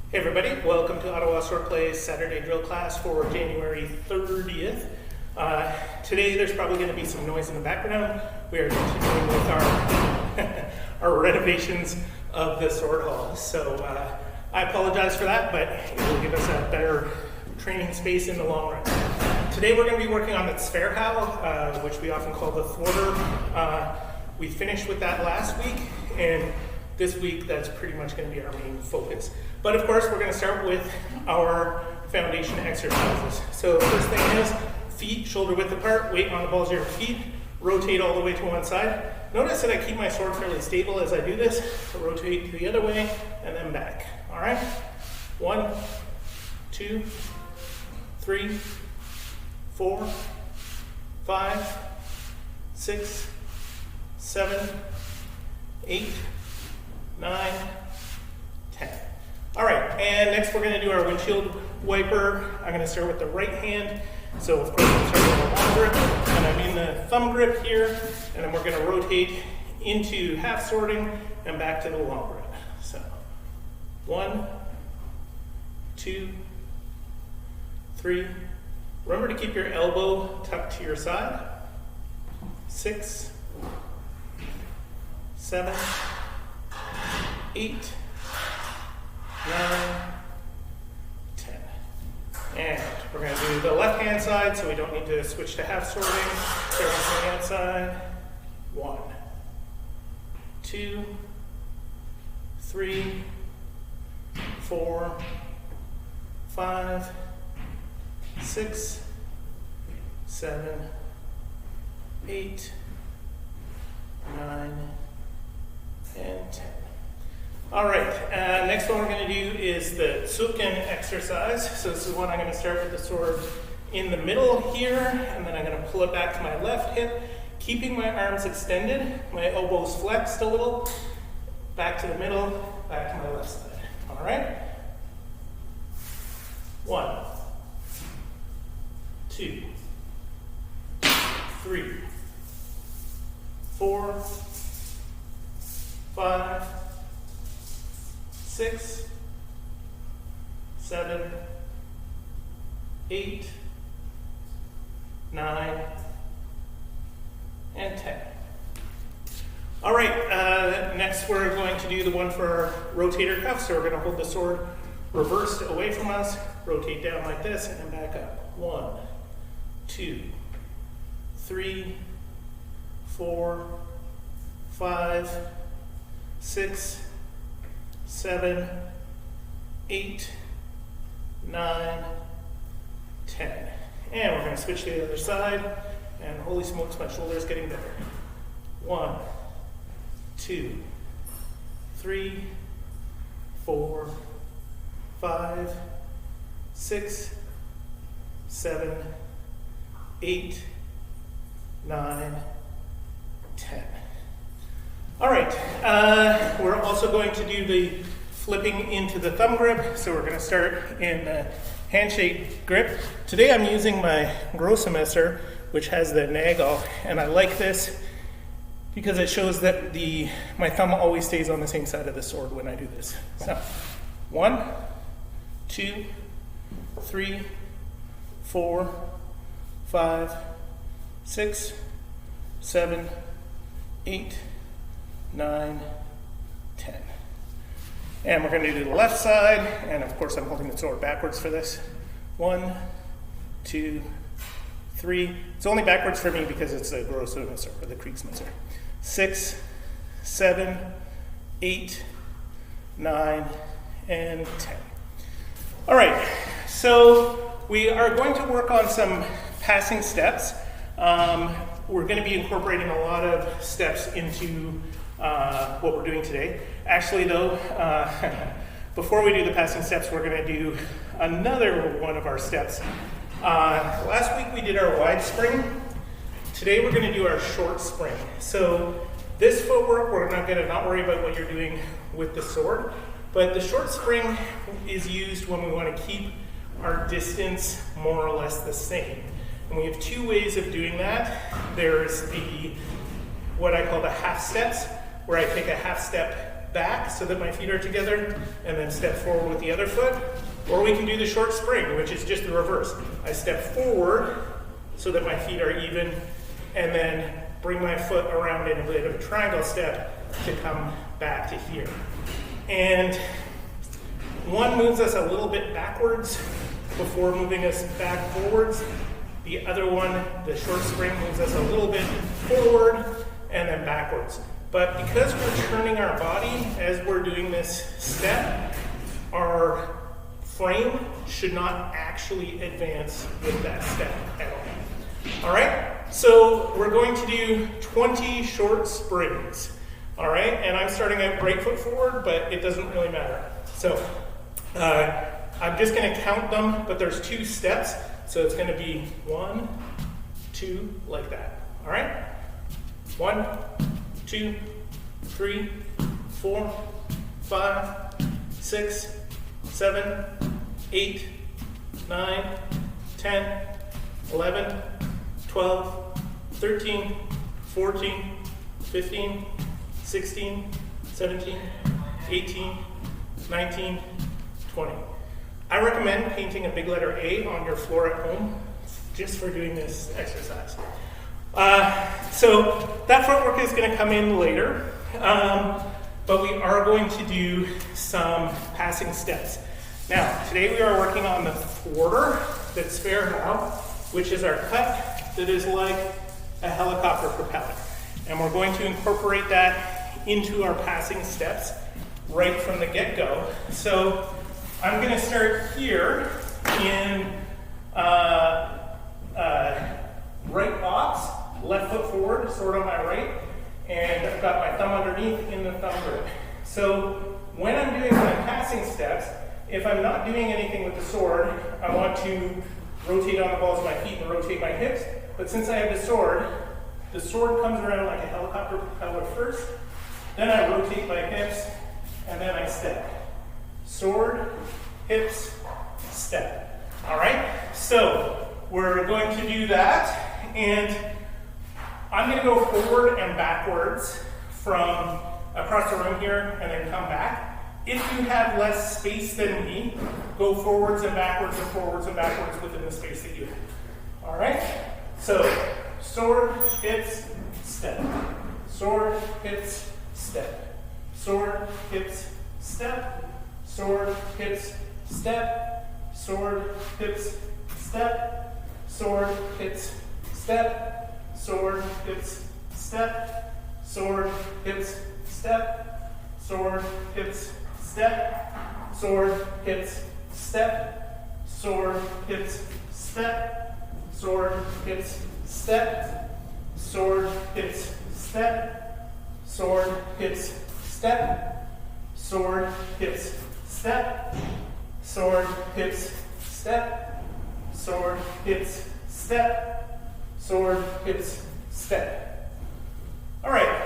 Hey everybody, welcome to Ottawa Swordplay's Saturday drill class for January 30th. Today there's probably going to be some noise in the background. We are continuing with our, our renovations of the sword hall. So I apologize for that, but it will give us a better training space in the long run. Today we're going to be working on the Twerchau, which we often call the Thwarter. We finished with that last week, and this week that's pretty much going to be our main focus. But of course, we're going to start with our foundation exercises. So first thing is feet shoulder width apart, weight on the balls of your feet, rotate all the way to one side. Notice that I keep my sword fairly stable as I do this. So rotate to the other way and then back. All right? 1, 2, 3, 4, 5, 6, 7, 8, 9, 10. All right, and next we're gonna do our windshield wiper. I'm gonna start with the right hand. So of course I'm starting with the long grip, and I'm in the thumb grip here, and then we're gonna rotate into half swording and back to the long grip. So 1, 2, 3. Remember to keep your elbow tucked to your side. 6, 7, 8, 9, 10. And we're going to do the left hand side, so we don't need to switch to half swording. Start with the hand side. 1, 2, 3, 4, 5, 6, 7, 8, 9, and 10. All right, next one we're going to do is the Zucken exercise. So this is one I'm going to start with the sword in the middle here, and then I'm going to pull it back to my left hip, keeping my arms extended, my elbows flexed a little, back to the middle, back to my left side. All right? 1, 2, 3, 4, 5, 6, 7, 8, 9, and 10. All right, next we're going to do the one for our rotator cuff. So we're going to hold the sword reversed away from us, rotate down like this, and then back up. 1, 2, 3, 4, 5, 6, 7, 8, 9, 10. And we're going to switch to the other side. And holy smokes, my shoulder's getting better. 1, 2, 3, 4, 5, 6, 7, 8, 9, 10. All right, we're also going to do the flipping into the thumb grip. So we're going to start in the handshake grip. Today I'm using my Großmesser, which has the nagel, and I like this because it shows that my thumb always stays on the same side of the sword when I do this. So 1, 2, 3, 4, 5, 6, 7, 8, 9, 10. And we're going to do the left side, and of course I'm holding the sword backwards for this. 1, 2, 3. It's only backwards for me because it's the Großmesser or the Kriegsmesser. 6, 7, 8, 9, and 10. All right, so we are going to work on some passing steps. We're going to be incorporating a lot of steps into what we're doing today. Actually though, before we do the passing steps, we're going to do another one of our steps. Last week we did our wide spring. Today we're going to do our short spring. So this footwork, we're not going to not worry about what you're doing with the sword, but the short spring is used when we want to keep our distance more or less the same. And we have two ways of doing that. There's what I call the half steps, where I take a half step back so that my feet are together, and then step forward with the other foot. Or we can do the short spring, which is just the reverse. I step forward so that my feet are even, and then bring my foot around in a bit of a triangle step to come back to here. And one moves us a little bit backwards before moving us back forwards. The other one, the short spring, moves us a little bit forward and then backwards. But because we're turning our body as we're doing this step, our frame should not actually advance with that step at all. All right, so we're going to do 20 short springs. All right, and I'm starting out right foot forward, but it doesn't really matter. So I'm just going to count them, but there's 2 steps, so it's going to be 1, 2, like that. All right, 1, 2, 3, 4, 5, 6, 7, 8, 9, 10, 11, 12, 13, 14, 15, 16, 17, 18, 19, 20. I recommend painting a big letter A on your floor at home just for doing this exercise. So that footwork is going to come in later, but we are going to do some passing steps. Now, today we are working on the Thwarter that's fair now, which is our cut that is like a helicopter propeller. And we're going to incorporate that into our passing steps right from the get-go. So I'm going to start here in right Ochs, left foot forward, sword on my right, and I've got my thumb underneath in the thumb grip. So when I'm doing my passing steps, if I'm not doing anything with the sword, I want to rotate on the balls of my feet and rotate my hips. But since I have the sword comes around like a helicopter propeller first, then I rotate my hips, and then I step. Sword, hips, step. All right? So we're going to do that, and I'm going to go forward and backwards from across the room here and then come back. If you have less space than me, go forwards and backwards and forwards and backwards within the space that you have. All right? So, sword, hips, step. Sword, hips, step. Sword, hips, step. Sword, hips, step. Sword, hips, step. Sword, hips, step. Sword, hips, step. Sword, hips, step. Sword, hips, step. Sword, hips, step. Sword, hips, step. Sword, hips, step. Sword, hips, step. Sword, hips, step. Sword, hips, step. Sword, hips, step. Sword, hips, step. Sword, hips, step. All right.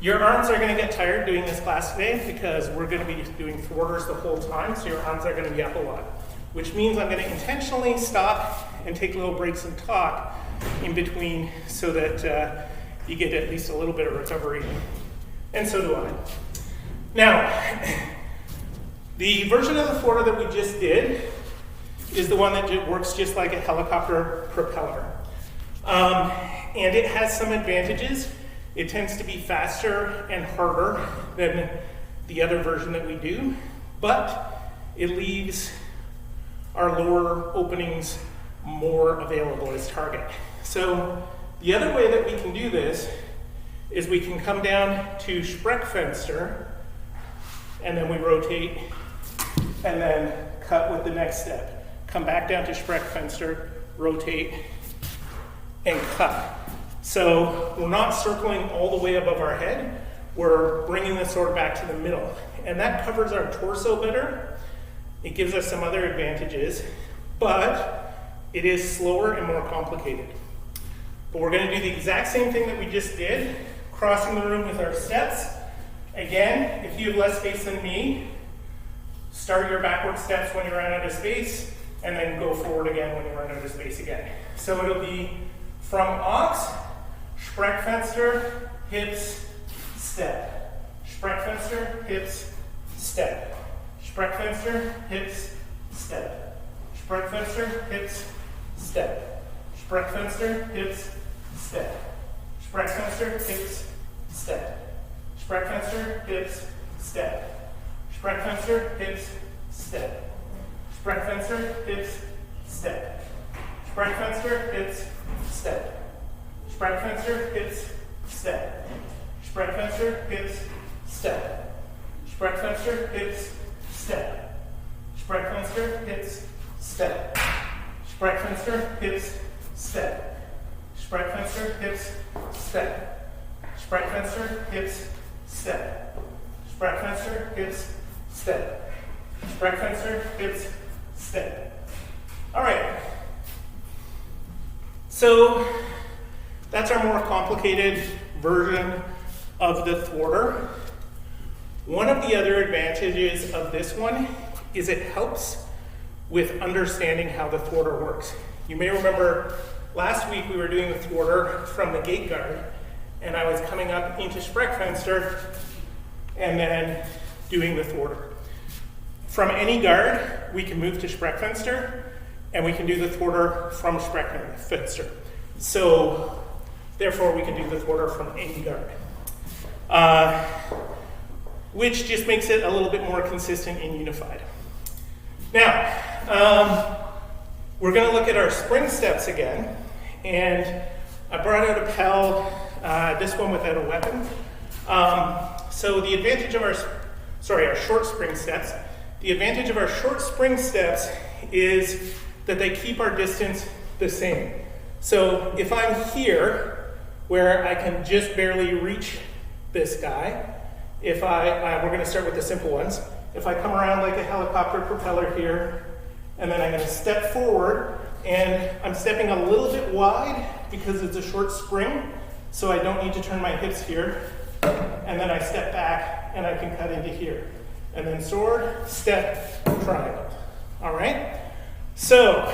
Your arms are going to get tired doing this class today because we're going to be doing Thwarters the whole time, so your arms are going to be up a lot. Which means I'm going to intentionally stop and take little breaks and talk in between so that you get at least a little bit of recovery, and so do I. Now, the version of the Thwarter that we just did is the one that works just like a helicopter propeller. And it has some advantages. It tends to be faster and harder than the other version that we do, but it leaves our lower openings more available as target. So the other way that we can do this is we can come down to Sprechfenster, and then we rotate, and then cut with the next step. Come back down to Sprechfenster, rotate, and cut. So we're not circling all the way above our head, we're bringing the sword back to the middle. And that covers our torso better. It gives us some other advantages, but it is slower and more complicated. But we're going to do the exact same thing that we just did, crossing the room with our steps. Again, if you have less space than me, start your backward steps when you run out of space, and then go forward again when you run out of space again. So it'll be from Ochs, Sprechfenster, hips, step. Sprechfenster, hips, step. Sprechfenster, hips, step. Sprechfenster, hips, step. Sprechfenster, hips, step. Sprechfenster, hips, step. Sprechfenster, hips, step. Sprechfenster, hips, step. Sprechfenster, hips, step. Sprechfenster, hips, step. Sprechfenster, hips, step. Sprechfenster, hips, step. Sprechfenster, hips, step. Sprechfenster, hips, step. Sprechfenster, hips, step. Sprechfenster, hips, step. Sprechfenster, hips, step. Sprechfenster, hips, step. Sprechfenster, hips, step. All right. So that's our more complicated version of the thwarter. One of the other advantages of this one is it helps with understanding how the thwarter works. You may remember last week we were doing the thwarter from the gate guard, and I was coming up into Sprechfenster and then doing the thwarter. From any guard, we can move to Sprechfenster, and we can do the thwarter from Sprechfenster. So, therefore, we can do the thwarter from any guard. Which just makes it a little bit more consistent and unified. Now, we're going to look at our spring steps again, and I brought out a Pell, this one without a weapon. So the advantage of our short spring steps, the advantage of our short spring steps is that they keep our distance the same. So if I'm here, where I can just barely reach this guy, if we're going to start with the simple ones. If I come around like a helicopter propeller here, and then I'm going to step forward, and I'm stepping a little bit wide because it's a short spring, so I don't need to turn my hips here, and then I step back, and I can cut into here. And then sword, step, triangle. All right? So,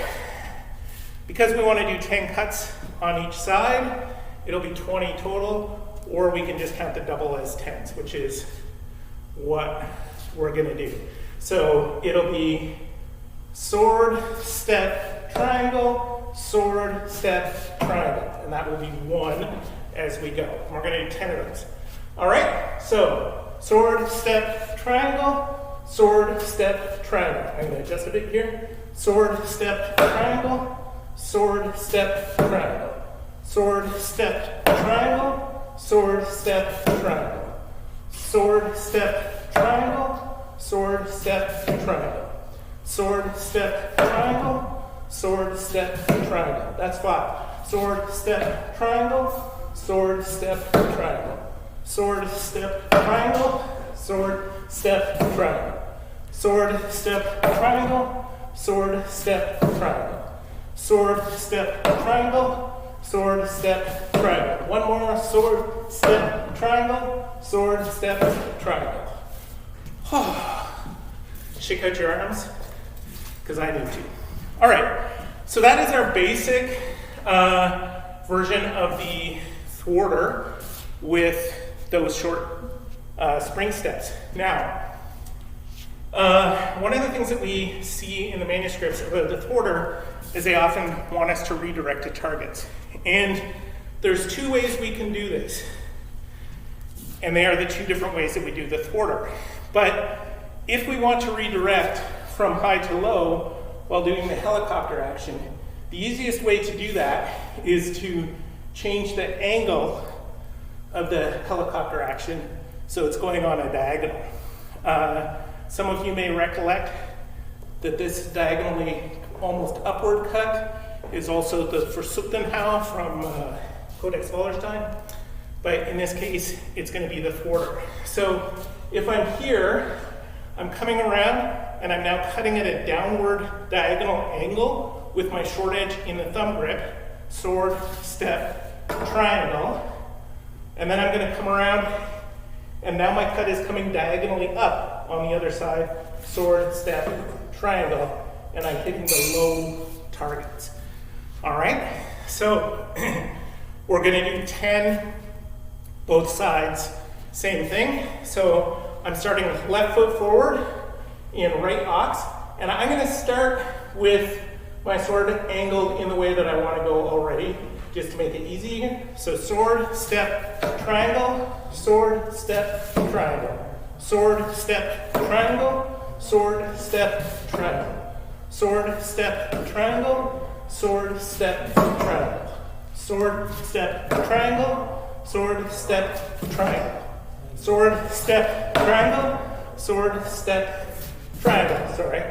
because we want to do 10 cuts on each side, it'll be 20 total, or we can just count the double as 10s, which is what we're going to do. So it'll be sword, step, triangle, sword, step, triangle. And that will be 1 as we go. And we're going to do 10 of those. All right, so sword, step, triangle, sword, step, triangle. I'm going to adjust a bit here. Sword, step, triangle, sword, step, triangle. Sword, step, triangle, sword, step, triangle. Sword, step, triangle, sword, step, triangle. Sword, step, triangle, sword, step, triangle. That's 5. Sword, step, triangle, sword, step, triangle. Sword, step, triangle, sword, step, triangle. Sword, step, triangle, sword, step, triangle. Sword, step, triangle, sword, step, triangle. One more, sword, step, triangle, sword, step, triangle. Shake out your arms, because I need to. All right, so that is our basic version of the thwarter with those short spring steps. Now, one of the things that we see in the manuscripts about the thwarter is they often want us to redirect to targets. And there's 2 ways we can do this. And they are the 2 different ways that we do the thwarter. But if we want to redirect from high to low while doing the helicopter action, the easiest way to do that is to change the angle of the helicopter action so it's going on a diagonal. Some of you may recollect that this diagonally almost upward cut is also the Versuchtenhau from Codex Wallerstein, but in this case it's going to be the thwarter. So if I'm here, I'm coming around and I'm now cutting at a downward diagonal angle with my short edge in the thumb grip, sword, step, triangle, and then I'm going to come around and now my cut is coming diagonally up on the other side, sword, step, triangle, and I'm hitting the low targets. All right, so we're going to do 10 both sides same thing. So I'm starting with left foot forward in right ox, and I'm going to start with my sword angled in the way that I want to go already, just to make it easy. So sword, step, triangle, sword, step, triangle, sword, step, triangle, sword, step, triangle, sword, step, triangle, sword, step, triangle, sword, step, triangle, sword, step, triangle, sword, step, triangle, sword, step, triangle, sorry.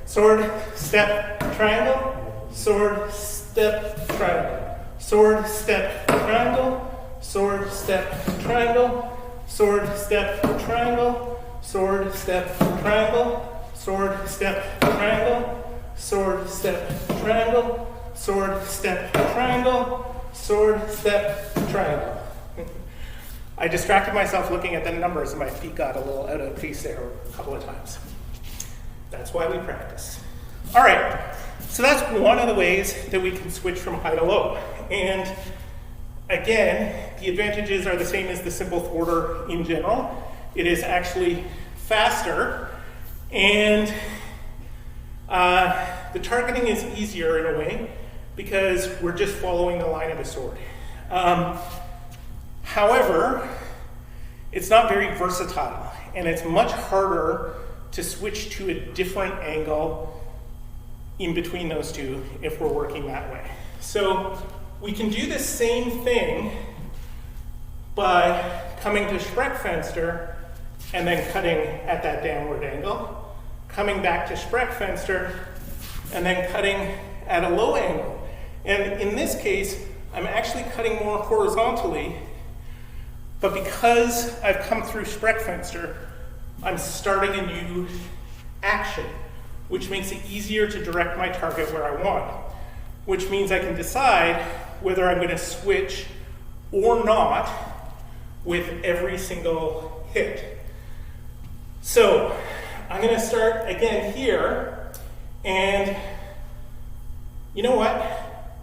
Sword, step, triangle, sword, step, triangle, sword, step, triangle, sword, step, triangle, sword, step, triangle, sword, step, triangle, sword, step, triangle, sword, step, triangle, sword, step, triangle, sword, step, triangle. I distracted myself looking at the numbers and my feet got a little out of pace there a couple of times. That's why we practice. All right, so that's one of the ways that we can switch from high to low. And again, the advantages are the same as the simple thwarter in general. It is actually faster, and the targeting is easier in a way because we're just following the line of the sword. However, it's not very versatile, and it's much harder to switch to a different angle in between those two if we're working that way. So we can do the same thing by coming to Sprechfenster and then cutting at that downward angle, coming back to Sprechfenster and then cutting at a low angle. And in this case, I'm actually cutting more horizontally, but because I've come through Sprechfenster, I'm starting a new action, which makes it easier to direct my target where I want, which means I can decide whether I'm going to switch or not with every single hit. So I'm going to start again here, and you know what?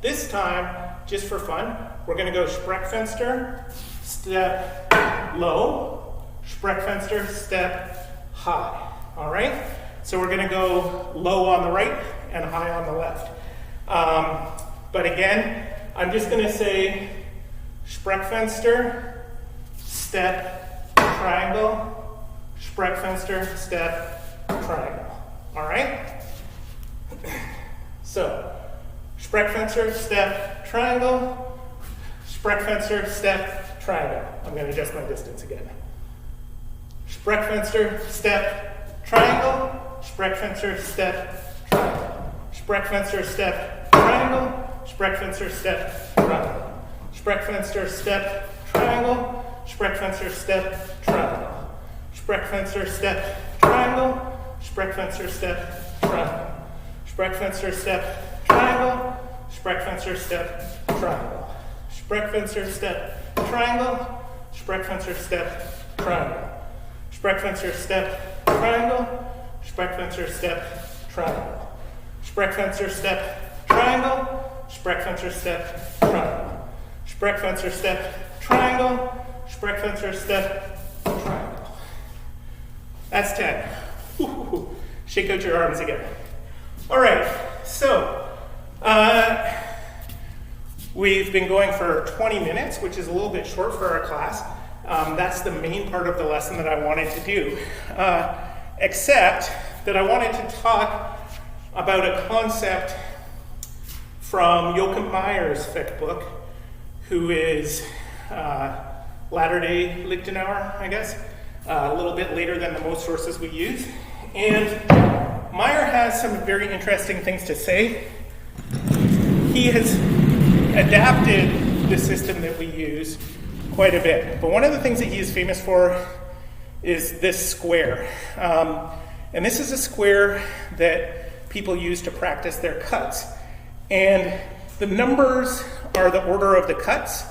This time, just for fun, we're going to go Sprechfenster, step low, Sprechfenster, step high. All right? So we're going to go low on the right and high on the left. But again, I'm just going to say Sprechfenster, step, triangle, Sprechfenster, step, triangle. All right? So, Sprechfenster, step, triangle, Sprechfenster, step, triangle. I'm going to adjust my distance again. Sprechfenster, step, triangle, Sprechfenster, step, triangle, Sprechfenster, step, triangle, Sprechfenster, step, triangle, Sprechfenster, step, triangle, Sprechfenster, step, triangle, Sprechfenster, step, triangle, Sprechfenster, step, triangle, Sprechfenster, step, triangle, Sprechfenster, step, triangle, Sprechfenster, step, triangle, Sprechfenster, step, triangle, Sprechfenster, step, triangle, Sprechfenster, step, triangle, Sprechfenster, step, triangle, Sprechfenster, step, triangle, Sprechfenster, step, triangle, Sprechfenster, step, triangle. That's 10. Woo-hoo-hoo. Shake out your arms again. All right, so we've been going for 20 minutes, which is a little bit short for our class. That's the main part of the lesson that I wanted to do, except that I wanted to talk about a concept from Meyer's thick book, who is Latter-day Lichtenauer, I guess, a little bit later than the most sources we use. And Meyer has some very interesting things to say. He has adapted the system that we use quite a bit. But one of the things that he is famous for is this square. And this is a square that people use to practice their cuts. And the numbers are the order of the cuts.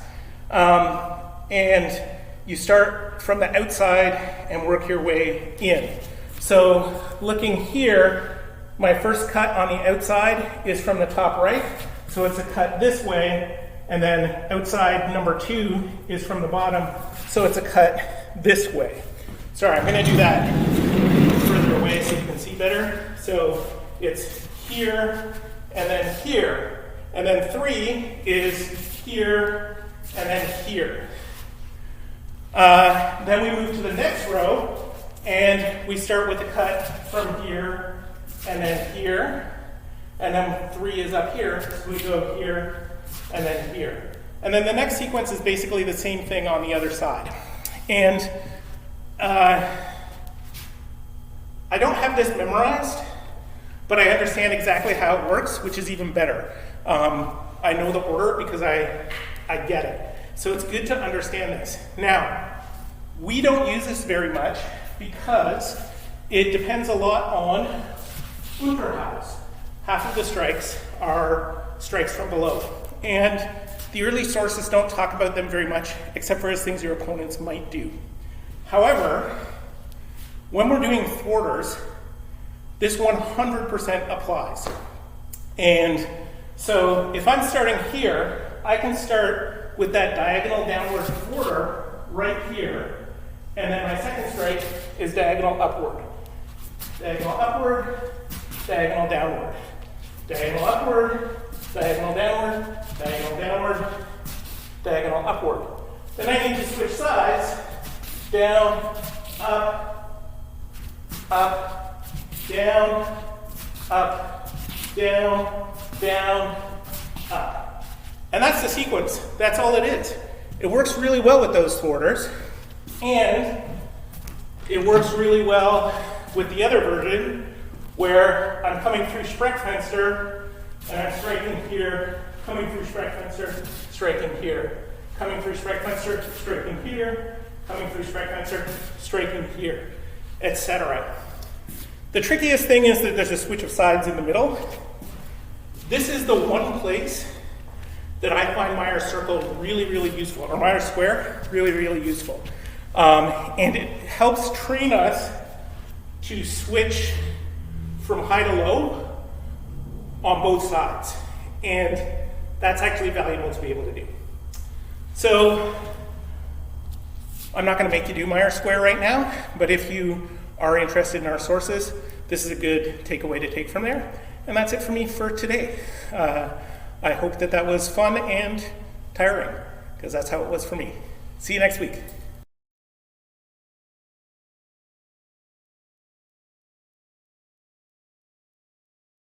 And you start from the outside and work your way in. So looking here, my first cut on the outside is from the top right. So it's a cut this way. And then outside number 2 is from the bottom. So it's a cut this way. Sorry, I'm going to do that further away so you can see better. So it's here, and then here. And then 3 is here, and then here. Then we move to the next row, and we start with a cut from here, and then here. And then 3 is up here, so we go here, and then here. And then the next sequence is basically the same thing on the other side. And I don't have this memorized, but I understand exactly how it works, which is even better. I know the order because I get it. So it's good to understand this. Now, we don't use this very much because it depends a lot on Thwarters. Half of the strikes are strikes from below. And the early sources don't talk about them very much, except for as things your opponents might do. However, when we're doing Thwarters, this 100% applies. And so if I'm starting here, I can start with that diagonal downward Thwarter right here, and then my second strike is diagonal upward. Diagonal upward, diagonal downward. Diagonal upward, diagonal downward, diagonal downward, diagonal upward. Then I need to switch sides, down, up, up, down, up, down, down, up. And that's the sequence. That's all it is. It works really well with those Thwarters, and it works really well with the other version where I'm coming through Sprechfenster and I'm striking here, coming through Sprechfenster, striking here, coming through Sprechfenster, striking here, coming through Sprechfenster, striking here, etc. The trickiest thing is that there's a switch of sides in the middle. This is the one place that I find Meyer's circle really, really useful, or Meyer's square really, really useful. And it helps train us to switch from high to low on both sides. And that's actually valuable to be able to do. So I'm not going to make you do Meyer's square right now, but if you are interested in our sources, this is a good takeaway to take from there. And that's it for me for today. I hope that was fun and tiring, because that's how it was for me. See you next week.